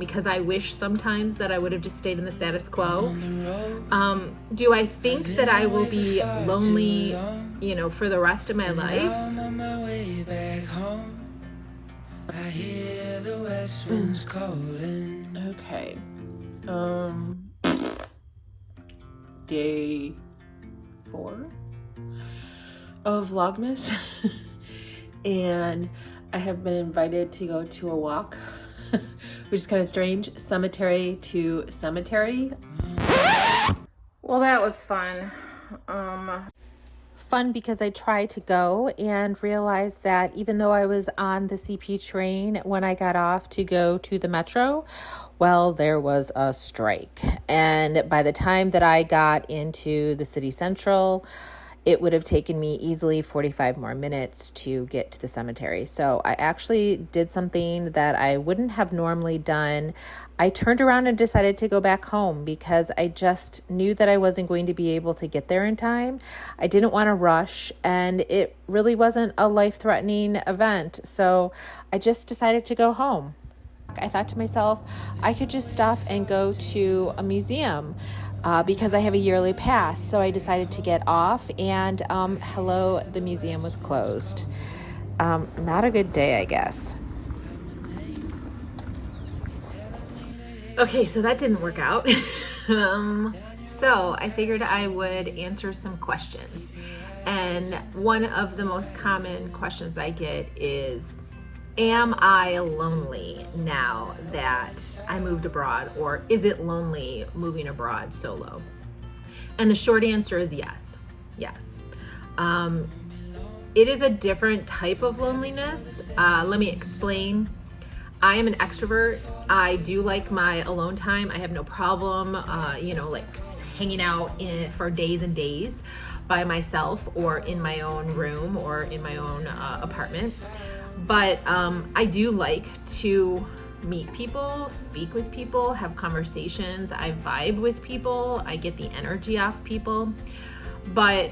because I wish sometimes that I would have just stayed in the status quo. Do I think that I will be lonely, for the rest of my life? Okay. Day 4 of Vlogmas. And I have been invited to go to a walk, which is kind of strange. Cemetery to cemetery. Well, that was fun. Fun because I tried to go and realized that even though I was on the CP train when I got off to go to the metro, well, there was a strike. And by the time that I got into the city central, it would have taken me easily 45 more minutes to get to the cemetery. So I actually did something that I wouldn't have normally done. I turned around and decided to go back home because I just knew that I wasn't going to be able to get there in time. I didn't want to rush, and it really wasn't a life-threatening event. So I just decided to go home. I thought to myself, I could just stop and go to a museum because I have a yearly pass. So I decided to get off, and hello, the museum was closed. Not a good day, I guess. Okay, so that didn't work out. So I figured I would answer some questions. And one of the most common questions I get is, am I lonely now that I moved abroad, or is it lonely moving abroad solo? And the short answer is yes. Yes. It is a different type of loneliness. Let me explain. I am an extrovert. I do like my alone time. I have no problem, like hanging out for days and days by myself, or in my own room, or in my own apartment. But I do like to meet people, speak with people, have conversations. I vibe with people. I get the energy off people. But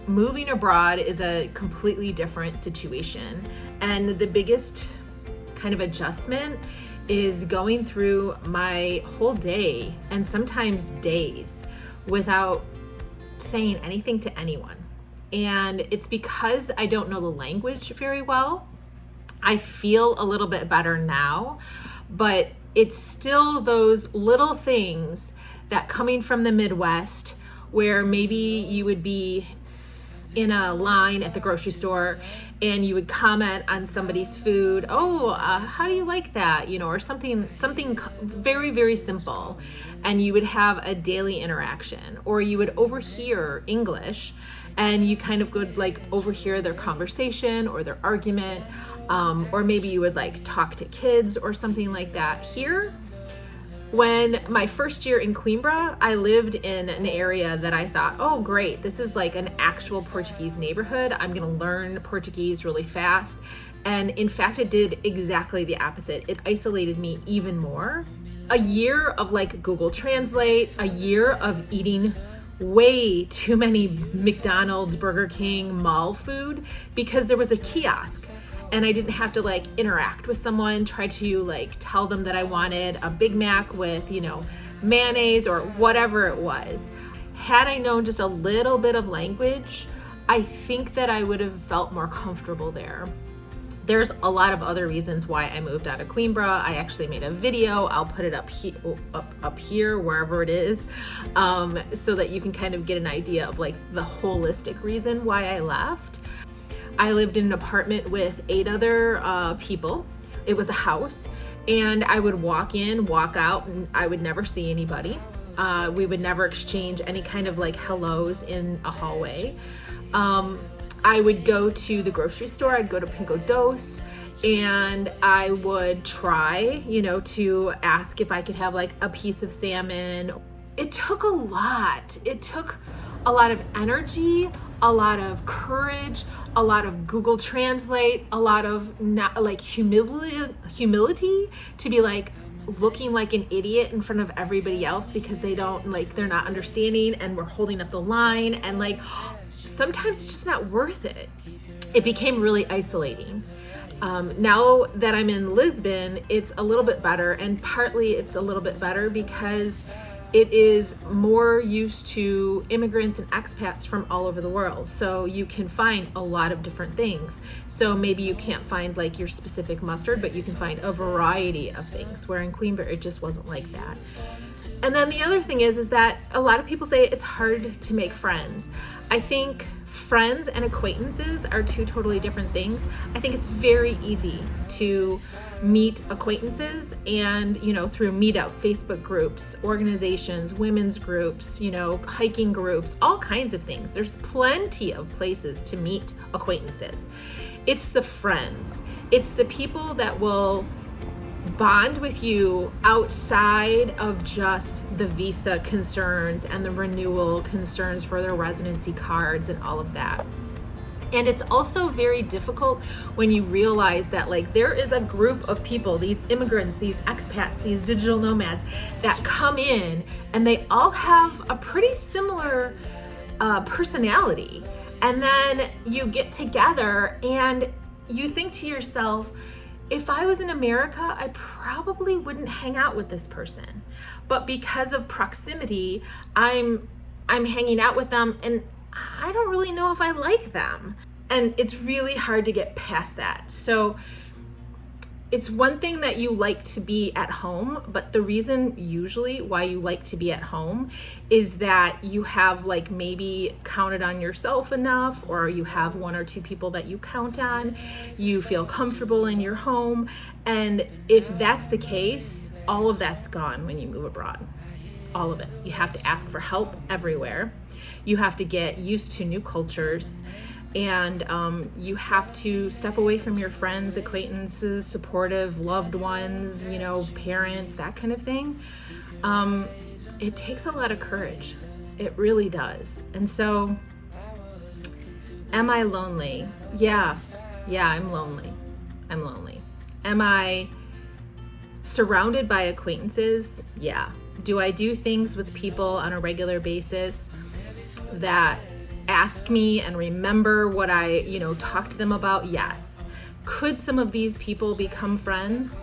moving abroad is a completely different situation. And the biggest kind of adjustment is going through my whole day, and sometimes days, without saying anything to anyone. And it's because I don't know the language very well. I feel a little bit better now, but it's still those little things that, coming from the Midwest, where maybe you would be in a line at the grocery store and you would comment on somebody's food. Oh, how do you like that? Or something very, very simple. And you would have a daily interaction, or you would overhear English and you kind of would overhear their conversation or their argument, or maybe you would talk to kids or something like that. Here, when my first year in Coimbra, I lived in an area that I thought, oh great, this is like an actual Portuguese neighborhood. I'm gonna learn Portuguese really fast. And in fact, it did exactly the opposite. It isolated me even more. A year of Google Translate, a year of eating way too many McDonald's, Burger King, mall food, because there was a kiosk and I didn't have to interact with someone, try to tell them that I wanted a Big Mac with, mayonnaise or whatever it was. Had I known just a little bit of language, I think that I would have felt more comfortable there. There's a lot of other reasons why I moved out of Coimbra. I actually made a video. I'll put it up here, wherever it is, so that you can kind of get an idea of the holistic reason why I left. I lived in an apartment with 8 other people. It was a house, and I would walk in, walk out, and I would never see anybody. We would never exchange any kind of hellos in a hallway. I would go to the grocery store. I'd go to Pingo Doce, and I would try, to ask if I could have a piece of salmon. It took a lot. It took a lot of energy, a lot of courage, a lot of Google Translate, a lot of humility to be looking like an idiot in front of everybody else because they're not understanding and we're holding up the line, and sometimes it's just not worth it. It became really isolating. Now that I'm in Lisbon, it's a little bit better, and partly it's a little bit better because it is more used to immigrants and expats from all over the world. So you can find a lot of different things. So maybe you can't find like your specific mustard, but you can find a variety of things, where in Queenbury it just wasn't like that. And then the other thing is that a lot of people say it's hard to make friends. I think friends and acquaintances are two totally different things. I think it's very easy to meet acquaintances and, through meetup, Facebook groups, organizations, women's groups, hiking groups, all kinds of things. There's plenty of places to meet acquaintances. It's the friends. It's the people that will bond with you outside of just the visa concerns and the renewal concerns for their residency cards and all of that. And it's also very difficult when you realize that there is a group of people, these immigrants, these expats, these digital nomads that come in and they all have a pretty similar personality. And then you get together and you think to yourself, if I was in America, I probably wouldn't hang out with this person. But because of proximity, I'm hanging out with them and I don't really know if I like them. And it's really hard to get past that. So it's one thing that you like to be at home, but the reason usually why you like to be at home is that you have maybe counted on yourself enough, or you have one or two people that you count on, you feel comfortable in your home. And if that's the case, all of that's gone when you move abroad. All of it. You have to ask for help everywhere. You have to get used to new cultures. And you have to step away from your friends, acquaintances, supportive loved ones, parents, that kind of thing. It takes a lot of courage. It really does. And so, am I lonely? Yeah, I'm lonely. Am I surrounded by acquaintances? Yeah. Do I do things with people on a regular basis that ask me and remember what I, talk to them about? Yes. Could some of these people become friends?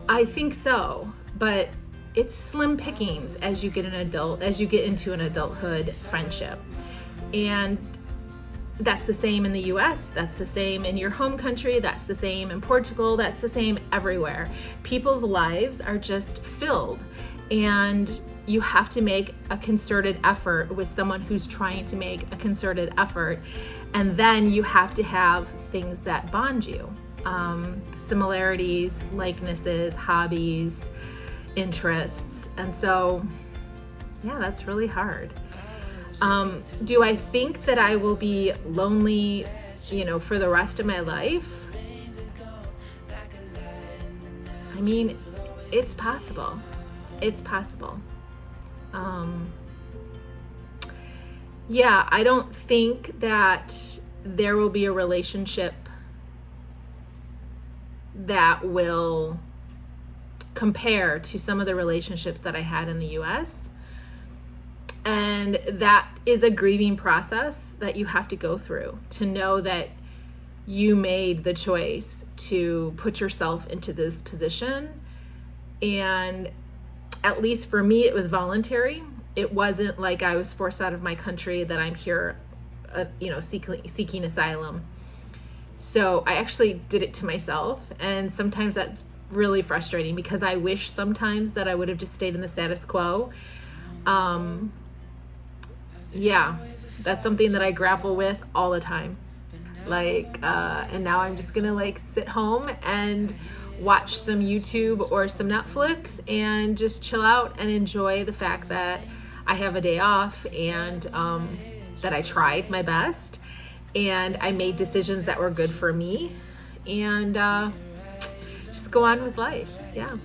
I think so, but it's slim pickings as you get into an adulthood friendship. And that's the same in the US, that's the same in your home country, that's the same in Portugal, that's the same everywhere. People's lives are just filled, and you have to make a concerted effort with someone who's trying to make a concerted effort. And then you have to have things that bond you. Similarities, likenesses, hobbies, interests. And so, yeah, that's really hard. Do I think that I will be lonely, for the rest of my life? I mean, it's possible. It's possible. Yeah, I don't think that there will be a relationship that will compare to some of the relationships that I had in the US. And that is a grieving process that you have to go through to know that you made the choice to put yourself into this position. And at least for me, it was voluntary. It wasn't like I was forced out of my country, that I'm here, seeking asylum. So I actually did it to myself. And sometimes that's really frustrating because I wish sometimes that I would have just stayed in the status quo. Yeah, that's something that I grapple with all the time. And now I'm just gonna sit home and watch some YouTube or some Netflix and just chill out and enjoy the fact that I have a day off, and that I tried my best and I made decisions that were good for me, and just go on with life. Yeah.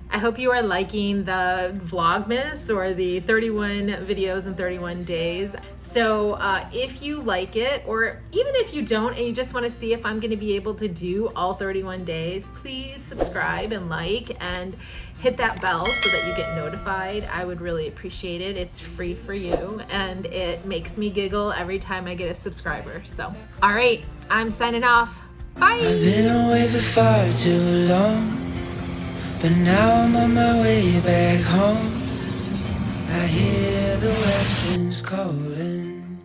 I hope you are liking the Vlogmas, or the 31 videos in 31 days. So if you like it, or even if you don't and you just want to see if I'm going to be able to do all 31 days, please subscribe and like and hit that bell so that you get notified. I would really appreciate it. It's free for you and it makes me giggle every time I get a subscriber. So, all right, I'm signing off. Bye. I've been away for far too long, but now I'm on my way back home. I hear the west wind's calling.